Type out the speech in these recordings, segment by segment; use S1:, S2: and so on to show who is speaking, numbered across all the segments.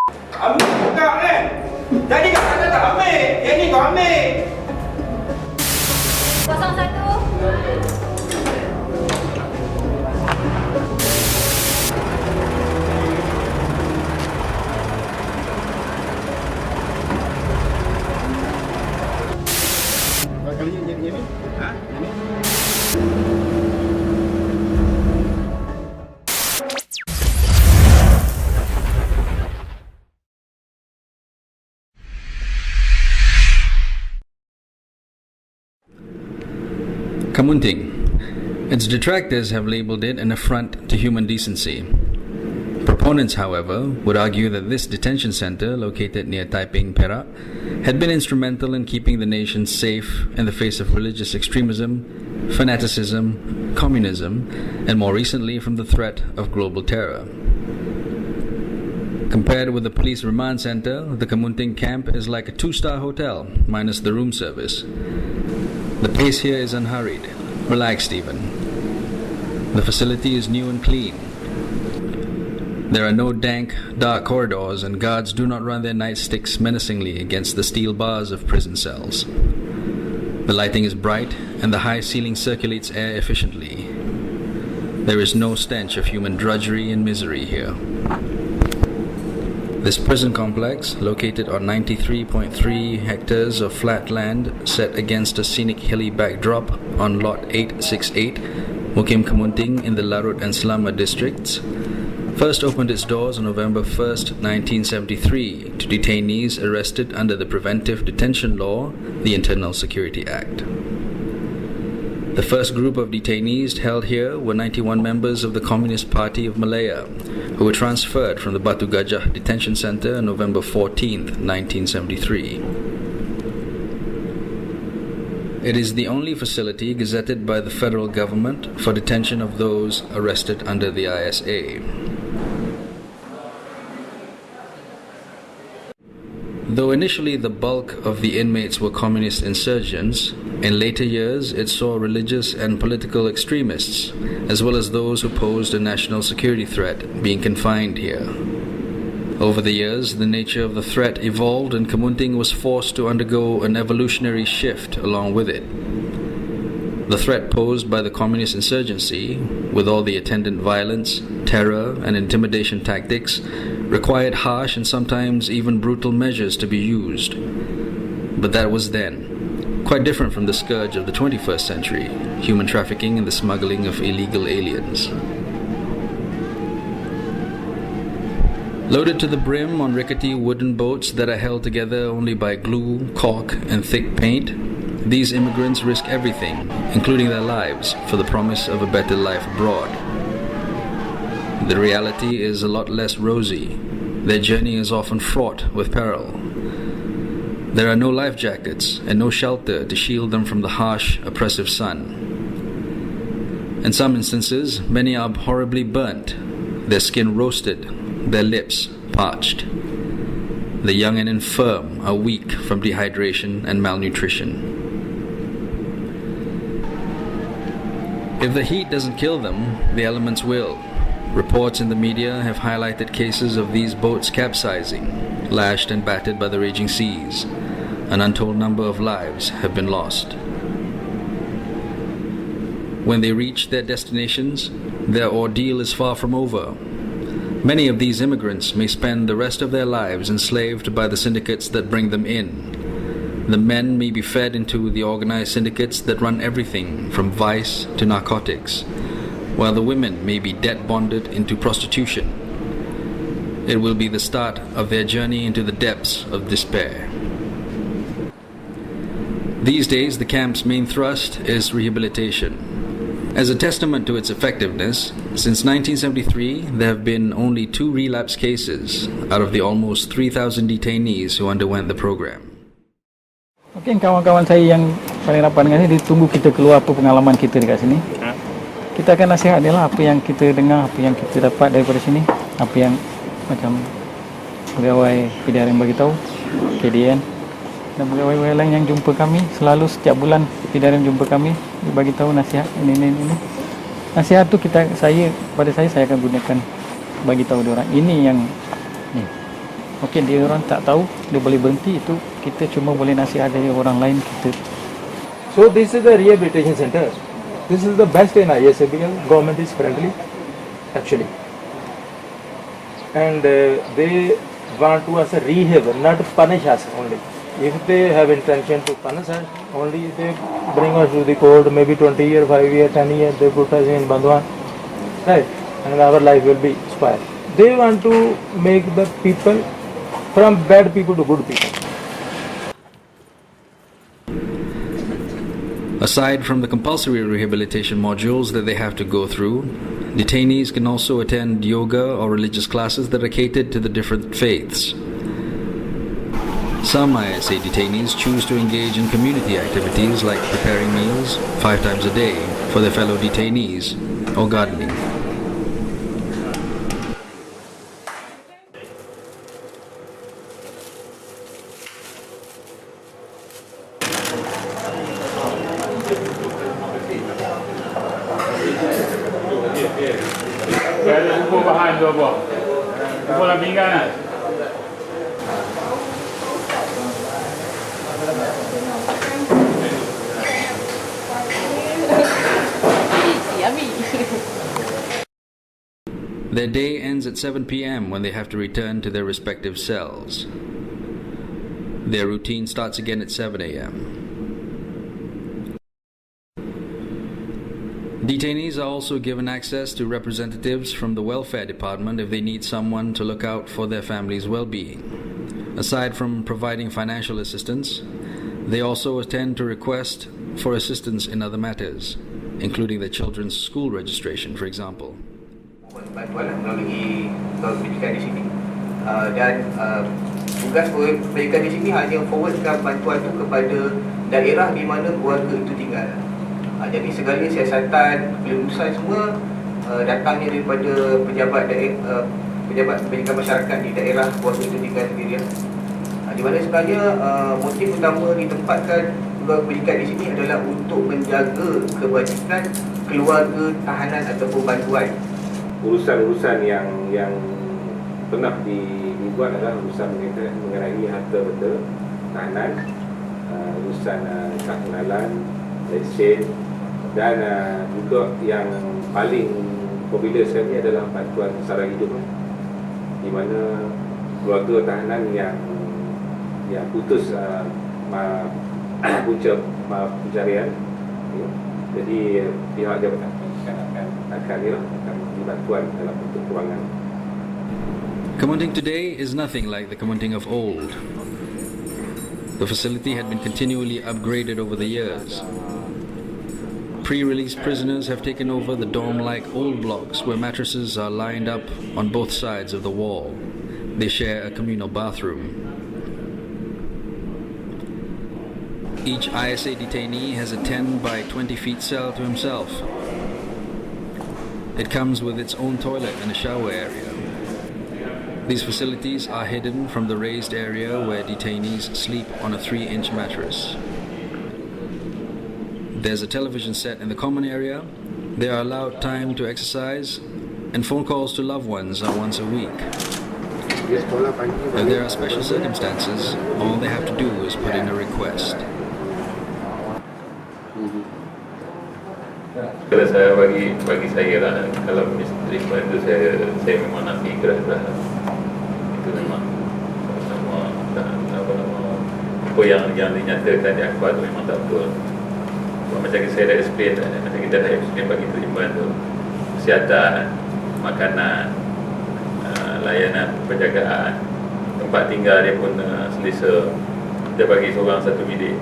S1: Ambil buka kan. Jadi kat sana tak ambil. Yang ni kau ambil.
S2: 01.
S3: Kali ini ni? Ha? Ini?
S4: Kamunting. Its detractors have labeled it an affront to human decency. Proponents, however, would argue that this detention center, located near Taiping, Perak, had been instrumental in keeping the nation safe in the face of religious extremism, fanaticism, communism, and more recently from the threat of global terror. Compared with the police remand center, the Kamunting camp is like a 2-star hotel, minus the room service. The pace here is unhurried, relaxed even. The facility is new and clean. There are no dank, dark corridors, and guards do not run their nightsticks menacingly against the steel bars of prison cells. The lighting is bright, and the high ceiling circulates air efficiently. There is no stench of human drudgery and misery here. This prison complex, located on 93.3 hectares of flat land set against a scenic hilly backdrop on Lot 868, Mukim Kamunting in the Larut and Selama districts, first opened its doors on November 1st, 1973 to detainees arrested under the Preventive Detention Law, the Internal Security Act. The first group of detainees held here were 91 members of the Communist Party of Malaya, who were transferred from the Batu Gajah Detention Center on November 14th, 1973. It is the only facility gazetted by the federal government for detention of those arrested under the ISA. Though initially the bulk of the inmates were communist insurgents, in later years it saw religious and political extremists, as well as those who posed a national security threat, being confined here. Over the years, the nature of the threat evolved and Kamunting was forced to undergo an evolutionary shift along with it. The threat posed by the communist insurgency, with all the attendant violence, terror, and intimidation tactics, required harsh and sometimes even brutal measures to be used. But that was then, quite different from the scourge of the 21st century, human trafficking and the smuggling of illegal aliens. Loaded to the brim on rickety wooden boats that are held together only by glue, caulk, and thick paint, these immigrants risk everything, including their lives, for the promise of a better life abroad. The reality is a lot less rosy. Their journey is often fraught with peril. There are no life jackets and no shelter to shield them from the harsh, oppressive sun. In some instances, many are horribly burnt, their skin roasted, their lips parched. The young and infirm are weak from dehydration and malnutrition. If the heat doesn't kill them, the elements will. Reports in the media have highlighted cases of these boats capsizing, lashed and battered by the raging seas. An untold number of lives have been lost. When they reach their destinations, their ordeal is far from over. Many of these immigrants may spend the rest of their lives enslaved by the syndicates that bring them in. The men may be fed into the organized syndicates that run everything from vice to narcotics, while the women may be debt bonded into prostitution. It will be the start of their journey into the depths of despair. These days, the camp's main thrust is rehabilitation. As a testament to its effectiveness, since 1973, there have been only 2 relapse cases out of the almost 3,000 detainees who underwent the program.
S5: Mungkin kawan-kawan saya yang paling rapat dengan ini ditunggu kita keluar apa pengalaman kita dekat sini. Kita akan nasihat dia lah apa yang kita dengar, apa yang kita dapat daripada sini, apa yang macam pegawai PDRM bagi tahu, KDN dan pegawai lain yang jumpa kami selalu setiap bulan PDRM jumpa kami, dia bagi tahu nasihat ini. Nasihat tu pada saya akan gunakan bagi tahu dia orang ini yang ni. Mungkin dia orang tak tahu, dia boleh berhenti, itu kita cuma boleh nasihat dari orang lain kita.
S6: So this is the rehabilitation center. This is the best in ISA because government is friendly, actually, and they want to us rehab, not punish us only. If they have intention to punish us, only they bring us to the court, maybe 20 years, 5 years, 10 years, they put us in Bandwan, right? And our life will be spoiled. They want to make the people from bad people to good people.
S4: Aside from the compulsory rehabilitation modules that they have to go through, detainees can also attend yoga or religious classes that are catered to the different faiths. Some ISA detainees choose to engage in community activities like preparing meals 5 times a day for their fellow detainees or gardening.
S7: Ada bubur bahan tu apa? Bubur dalam pinggan kan?
S4: Their day ends at 7 p.m. when they have to return to their respective cells. Their routine starts again at 7 a.m. Detainees are also given access to representatives from the welfare department if they need someone to look out for their family's well-being. Aside from providing financial assistance, they also attend to request for assistance in other matters, including their children's school registration, for example.
S8: Bantuan melalui pendidikan di sini, dan tugas pendidikan di sini hanya forwardkan bantuan itu kepada daerah di mana keluarga itu tinggal. Jadi segala siasatan, kelulusan semua datangnya daripada pejabat pendidikan masyarakat di daerah keluarga itu tinggal sendiri. Di mana sebenarnya motif utama ditempatkan pendidikan di sini adalah untuk menjaga kebajikan keluarga tahanan ataupun bantuan.
S3: Urusan-urusan yang pernah dibuat adalah urusan mengenai harta benda tahanan, urusan kad pengenalan, lesen, dan juga yang paling popular sekarang ni adalah bantuan sara hidup, di mana keluarga tahanan yang putus punca pencarian, jadi pihak jabatan akan bantuan dalam bentuk kewangan.
S4: Kamunting today is nothing like the Kamunting of old. The facility had been continually upgraded over the years. Pre-release prisoners have taken over the dorm-like old blocks where mattresses are lined up on both sides of the wall. They share a communal bathroom. Each ISA detainee has a 10 by 20 feet cell to himself. It comes with its own toilet and a shower area. These facilities are hidden from the raised area where detainees sleep on a 3-inch mattress. There's a television set in the common area. They are allowed time to exercise, and phone calls to loved ones are once a week. If there are special circumstances, all they have to do is put in a request.
S7: Kalau saya bagi saya lah, kalau treatment itu saya memang nak ikhlas dah. Itu memang semua apa yang dinyatakan di akhbar tu memang tak betul. Macam saya dah explain, macam kita dah explain bagi treatment tu, kesihatan, makanan, layanan penjagaan, tempat tinggal dia pun selesa. Kita bagi seorang 1 bilik.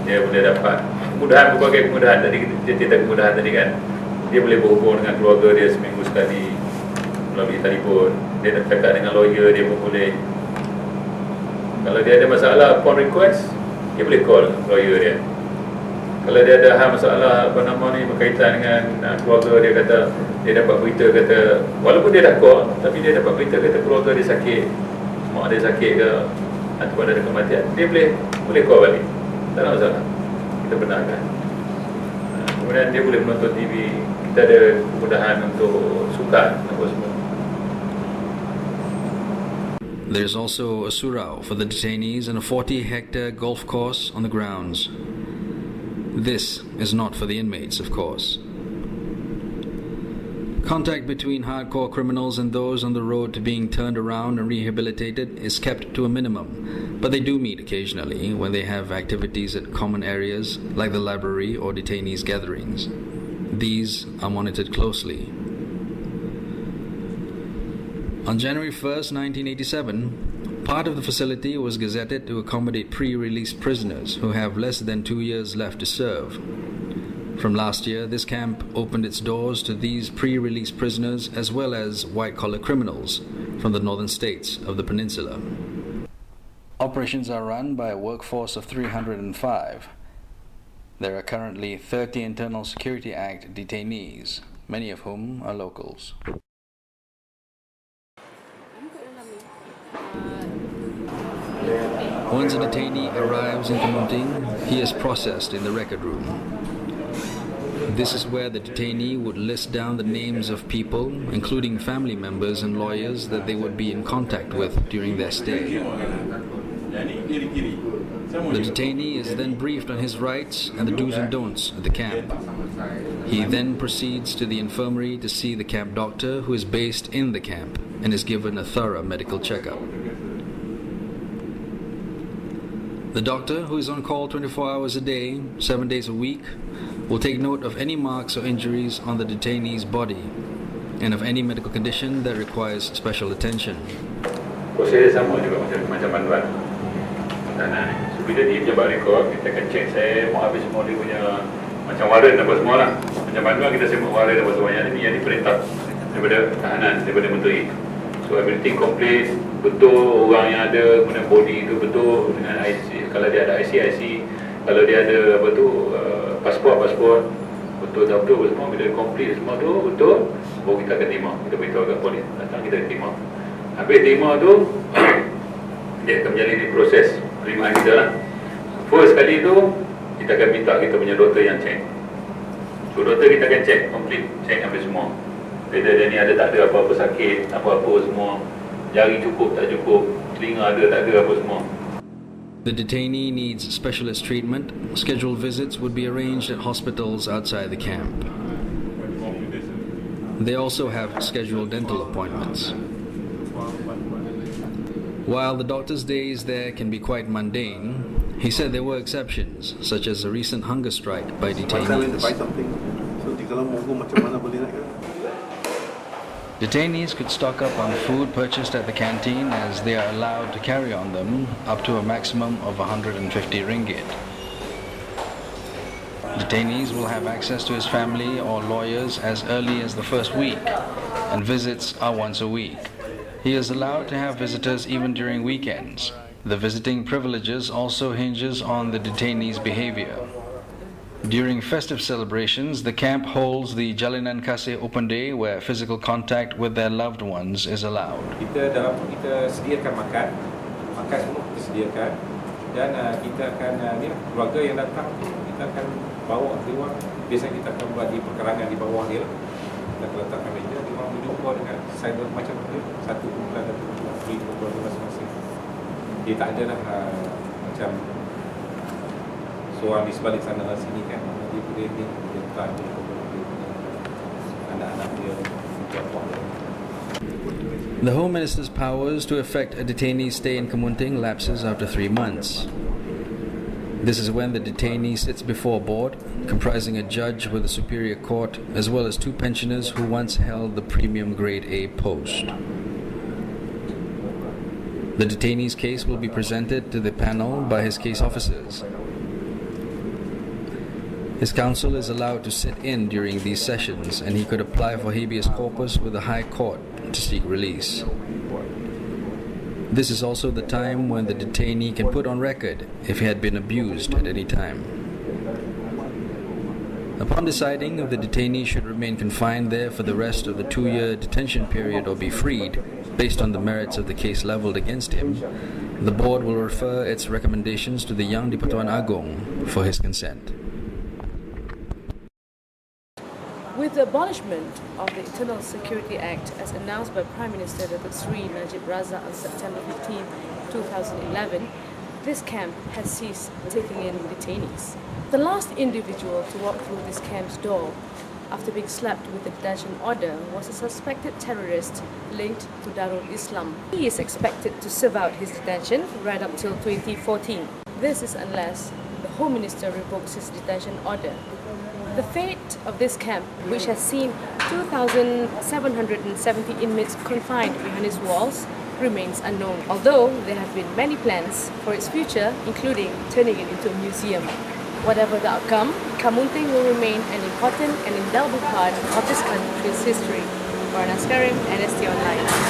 S7: Dia boleh dapat kemudahan, berbagai kemudahan. Tadi dia cerita kemudahan tadi kan, dia boleh berhubung dengan keluarga dia seminggu sekali melalui telefon. Dia nak cakap dengan lawyer dia pun boleh. Kalau dia ada masalah upon request, dia boleh call lawyer dia. Kalau dia ada hal masalah berkaitan dengan keluarga dia, kata dia dapat berita kata walaupun dia dah call, tapi dia dapat berita kata keluarga dia sakit, mak dia sakit ke ataupun ada kematian, dia boleh call balik. Tak ada masalah, kita benarkan. Kemudian dia boleh menonton TV. Kita ada kemudahan untuk sukan apa semua.
S4: There's also a surau for the detainees and a 40-hectare golf course on the grounds. This is not for the inmates, of course. Contact between hardcore criminals and those on the road to being turned around and rehabilitated is kept to a minimum, but they do meet occasionally when they have activities at common areas like the library or detainees' gatherings. These are monitored closely. On January 1st, 1987, part of the facility was gazetted to accommodate pre-release prisoners who have less than 2 years left to serve. From last year, this camp opened its doors to these pre-release prisoners as well as white-collar criminals from the northern states of the peninsula. Operations are run by a workforce of 305. There are currently 30 Internal Security Act detainees, many of whom are locals. Once a detainee arrives in Kamunting, he is processed in the record room. This is where the detainee would list down the names of people, including family members and lawyers that they would be in contact with during their stay. The detainee is then briefed on his rights and the do's and don'ts at the camp. He then proceeds to the infirmary to see the camp doctor, who is based in the camp, and is given a thorough medical checkup. The doctor, who is on call 24 hours a day, 7 days a week, will take note of any marks or injuries on the detainee's body and of any medical condition that requires special attention.
S7: Proses sama juga macam bantuan. Dan bila dia punya rekod, kita akan cek saya mau habis semua dia punya macam waran apa semua lah. Macam bantuan kita semua waran apa semuanya ni yang diperintah daripada tahanan, daripada menteri. So everything complete, betul orang yang ada, kemudian body itu betul dengan IC, kalau dia ada IC, kalau dia ada apa tu pasport betul tak betul semua. Bila complete semua tu betul, baru kita akan terima, kita beritahu kat polis, datang kita terima. Habis terima tu dia akan menjalani proses penerimaan kita lah. First kali tu kita akan minta kita punya doktor yang check. So doktor kita akan check complete, check habis semua. Dia ni ada tak ada apa-apa sakit, apa-apa semua. Jari cukup tak cukup, telinga ada tak ada apa semua.
S4: The detainee needs specialist treatment. Scheduled visits would be arranged at hospitals outside the camp. They also have scheduled dental appointments. While the doctor's days there can be quite mundane, he said there were exceptions, such as a recent hunger strike by detainees. Detainees could stock up on food purchased at the canteen, as they are allowed to carry on them up to a maximum of 150 ringgit. Detainees will have access to his family or lawyers as early as the first week, and visits are once a week. He is allowed to have visitors even during weekends. The visiting privileges also hinges on the detainee's behavior. During festive celebrations, the camp holds the Jalinan Kasih Open Day, where physical contact with their loved ones is allowed.
S3: Kita sediakan makan semua kita sediakan, dan kita akan keluarga yang datang kita akan bawa keluar. Biasanya kita akan buat di perkarangan di bawah dia. Kita akan letakkan meja, dia orang berjumpa dengan cyber macam tu, satu kumpulan dan beri keluarga masing-masing. Dia tak ada lah macam seorang di sebalik sana sini kan, dia boleh ni dia tanya anak-anak dia jawab.
S4: The Home Minister's powers to effect a detainee's stay in Kamunting lapses after 3 months. This is when the detainee sits before a board, comprising a judge with the Superior Court, as well as 2 pensioners who once held the premium grade A post. The detainee's case will be presented to the panel by his case officers. His counsel is allowed to sit in during these sessions, and he could apply for habeas corpus with the High Court to seek release. This is also the time when the detainee can put on record if he had been abused at any time. Upon deciding if the detainee should remain confined there for the rest of the 2-year detention period or be freed, based on the merits of the case levelled against him, the board will refer its recommendations to the Yang di-Pertuan Agong for his consent.
S9: With the abolishment of the Internal Security Act as announced by Prime Minister Datuk Sri Najib Razak on September 15, 2011, this camp has ceased taking in detainees. The last individual to walk through this camp's door after being slapped with a detention order was a suspected terrorist linked to Darul Islam. He is expected to serve out his detention right up till 2014. This is unless the Home Minister revokes his detention order. The fate of this camp, which has seen 2,770 inmates confined behind its walls, remains unknown, although there have been many plans for its future, including turning it into a museum. Whatever the outcome, Kamunting will remain an important and indelible part of this country's history. FARRAH KARIM, NST Online.